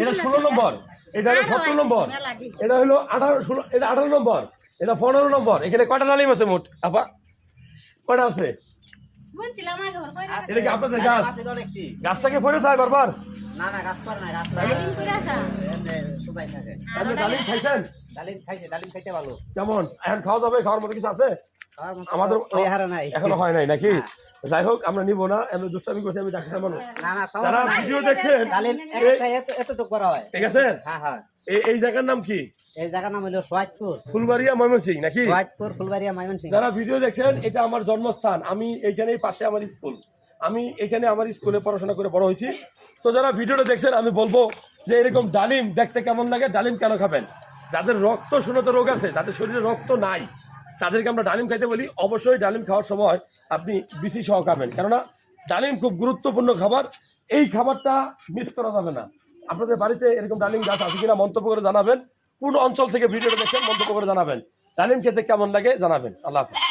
এটা 16 নম্বর, এটা হলো 17 নম্বর, এটা হলো 18 16, এটা 18 নম্বর, এটা 15 নম্বর। এখানে কয়টা ডালিম আছে মোট আপা? কয়টা আছে? এটা কি আপনাদের গাছ? গাছটাকে ফেলে যায় বারবার? না না গাছ পড়ে নাই, গাছ সবাই থাকে। আপনি ডালিম খাইছেন? ডালিম খাইতে ভালো। কেমন এখন খাওয়া যাবে? খাওয়ার মতো কিছু আছে? আমাদের এখনো হয় নাই নাকি? যাই হোক আমরা নিব না, এমনি দুষ্টামি করছি, আমি ডাক্তার মানুষ। যারা ভিডিও দেখছেন এতটুকু করা হয়, ঠিক আছে? হ্যাঁ হ্যাঁ। এই জায়গার নাম কি? এই জায়গার নাম হলো সোয়াইতপুর, ফুলবাড়িয়া ময়মনসিংহ নাকি? সোয়াইতপুর ফুলবাড়িয়া ময়মনসিংহ। যারা ভিডিও দেখছেন, এটা আমার জন্মস্থান, আমি এইখানেই পাশে আমার স্কুল, আমি এখানে আমার স্কুলে পড়াশোনা করে বড় হয়েছি। তো যারা ভিডিওটা দেখছেন আমি বলবো যে এরকম ডালিম দেখতে কেমন লাগে, ডালিম কেন খাবেন? যাদের রক্ত শূন্যত রোগ আছে, যাদের শরীরে রক্ত নাই, তাদেরকে আমরা ডালিম খাইতে বলি। অবশ্যই ডালিম খাওয়ার সময় আপনি বিসি সহ খাবেন, কেননা ডালিম খুব গুরুত্বপূর্ণ খাবার। এই খাবারটা মিস করা যাবে না। আপনাদের বাড়িতে এরকম ডালিম গাছ আছে কিনা মন্তব্য করে জানাবেন। কোন অঞ্চল থেকে ভিডিওটা দেখছেন মন্তব্য করে জানাবেন। ডালিম খেতে কেমন লাগে জানাবেন। আল্লাহ হাফেজ।